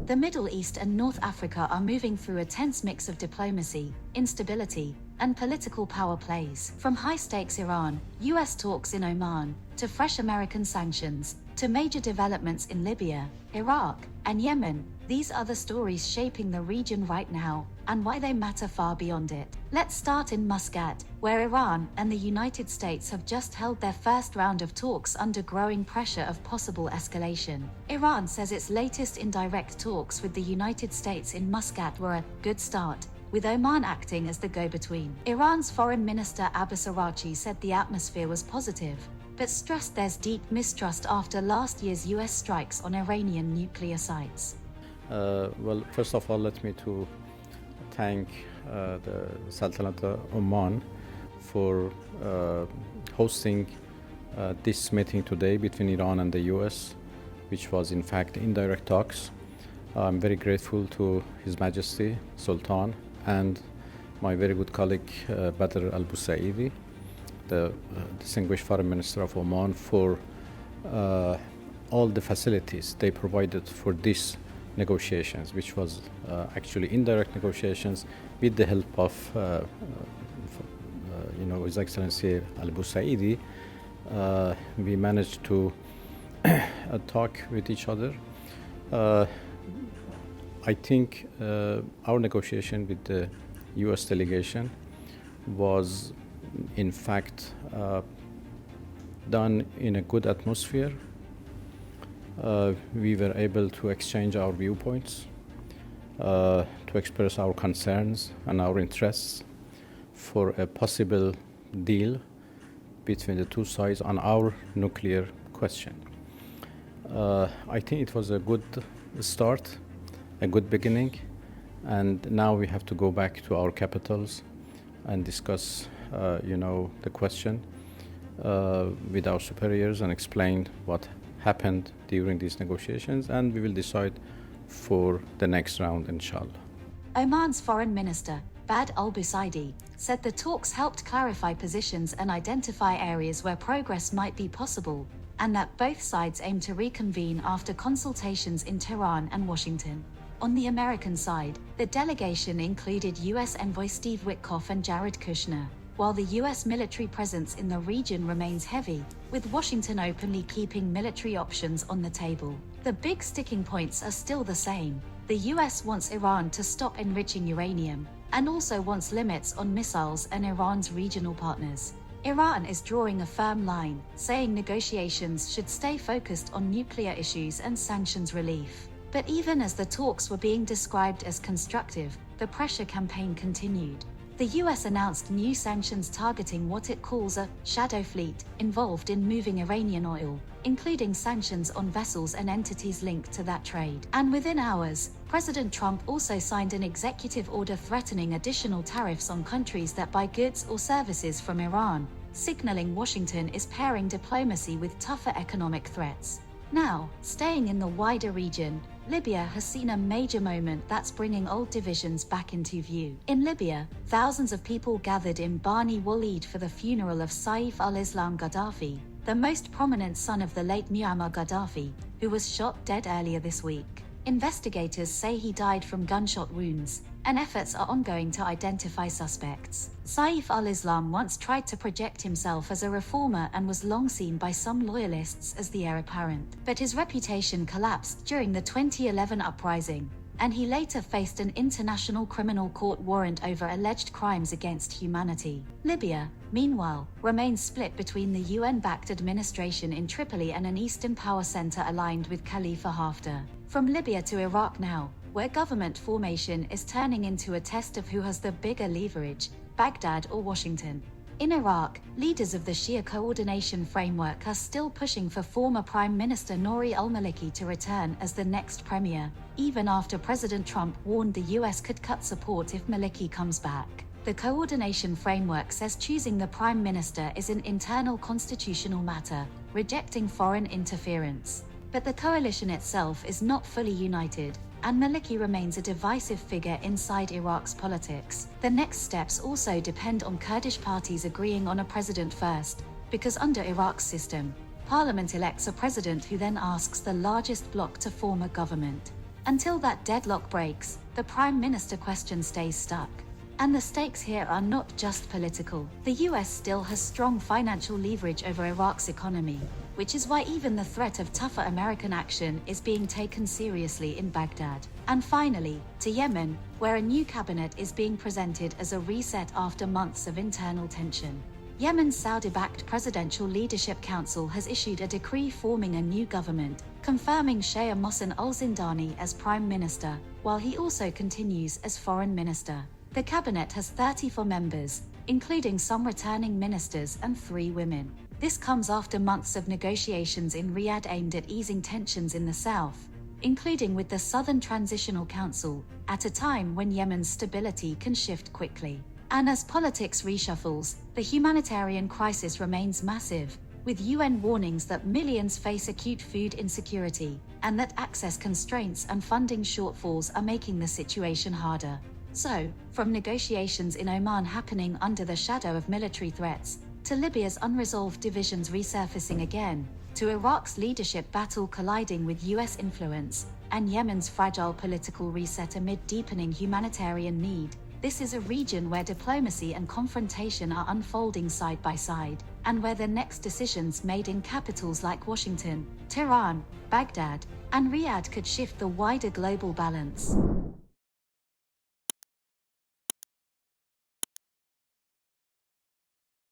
The Middle East and North Africa are moving through a tense mix of diplomacy, instability, and political power plays. From high-stakes Iran, US talks in Oman, to fresh American sanctions, to major developments in Libya, Iraq, and Yemen, these are the stories shaping the region right now, and why they matter far beyond it. Let's start in Muscat, where Iran and the United States have just held their first round of talks under growing pressure of possible escalation. Iran says its latest indirect talks with the United States in Muscat were a good start, with Oman acting as the go-between. Iran's Foreign Minister Abbas Araghchi said the atmosphere was positive, but stressed there's deep mistrust after last year's US strikes on Iranian nuclear sites. Well, first of all, let me to thank the Sultanate of Oman for hosting this meeting today between Iran and the US, which was in fact indirect talks. I'm very grateful to His Majesty Sultan and my very good colleague Badr al-Busaidi, the distinguished Foreign Minister of Oman, for all the facilities they provided for this negotiations, which was actually indirect negotiations with the help of His Excellency al-Busaidi. We managed to talk with each other. I think our negotiation with the US delegation was in fact done in a good atmosphere. We were able to exchange our viewpoints, to express our concerns and our interests for a possible deal between the two sides on our nuclear question. I think it was a good start, a good beginning, and now we have to go back to our capitals and discuss, the question with our superiors and explain what happened during these negotiations, and we will decide for the next round, inshallah. Oman's Foreign Minister, Badr al-Busaidi, said the talks helped clarify positions and identify areas where progress might be possible, and that both sides aim to reconvene after consultations in Tehran and Washington. On the American side, the delegation included US Envoy Steve Witkoff and Jared Kushner, while the US military presence in the region remains heavy, with Washington openly keeping military options on the table. The big sticking points are still the same. The US wants Iran to stop enriching uranium, and also wants limits on missiles and Iran's regional partners. Iran is drawing a firm line, saying negotiations should stay focused on nuclear issues and sanctions relief. But even as the talks were being described as constructive, the pressure campaign continued. The US announced new sanctions targeting what it calls a shadow fleet involved in moving Iranian oil, including sanctions on vessels and entities linked to that trade. And within hours, President Trump also signed an executive order threatening additional tariffs on countries that buy goods or services from Iran, signaling Washington is pairing diplomacy with tougher economic threats. Now, staying in the wider region, Libya has seen a major moment that's bringing old divisions back into view. In Libya, thousands of people gathered in Bani Walid for the funeral of Saif al-Islam Gaddafi, the most prominent son of the late Muammar Gaddafi, who was shot dead earlier this week. Investigators say he died from gunshot wounds, and efforts are ongoing to identify suspects. Saif al-Islam once tried to project himself as a reformer and was long seen by some loyalists as the heir apparent. But his reputation collapsed during the 2011 uprising, and he later faced an International Criminal Court warrant over alleged crimes against humanity. Libya, meanwhile, remains split between the UN-backed administration in Tripoli and an Eastern power center aligned with Khalifa Haftar. From Libya to Iraq now, where government formation is turning into a test of who has the bigger leverage, Baghdad or Washington. In Iraq, leaders of the Shia Coordination Framework are still pushing for former Prime Minister Nouri al-Maliki to return as the next premier, even after President Trump warned the US could cut support if Maliki comes back. The Coordination Framework says choosing the Prime Minister is an internal constitutional matter, rejecting foreign interference. But the coalition itself is not fully united, and Maliki remains a divisive figure inside Iraq's politics. The next steps also depend on Kurdish parties agreeing on a president first, because under Iraq's system, parliament elects a president who then asks the largest bloc to form a government. Until that deadlock breaks, the Prime Minister question stays stuck. And the stakes here are not just political. The US still has strong financial leverage over Iraq's economy, which is why even the threat of tougher American action is being taken seriously in Baghdad. And finally, to Yemen, where a new cabinet is being presented as a reset after months of internal tension. Yemen's Saudi-backed Presidential Leadership Council has issued a decree forming a new government, confirming Sheikh Mohsen al-Zindani as Prime Minister, while he also continues as Foreign Minister. The cabinet has 34 members, including some returning ministers and 3 women. This comes after months of negotiations in Riyadh aimed at easing tensions in the south, including with the Southern Transitional Council, at a time when Yemen's stability can shift quickly. And as politics reshuffles, the humanitarian crisis remains massive, with UN warnings that millions face acute food insecurity, and that access constraints and funding shortfalls are making the situation harder. So, from negotiations in Oman happening under the shadow of military threats, to Libya's unresolved divisions resurfacing again, to Iraq's leadership battle colliding with US influence, and Yemen's fragile political reset amid deepening humanitarian need, this is a region where diplomacy and confrontation are unfolding side by side, and where the next decisions made in capitals like Washington, Tehran, Baghdad, and Riyadh could shift the wider global balance.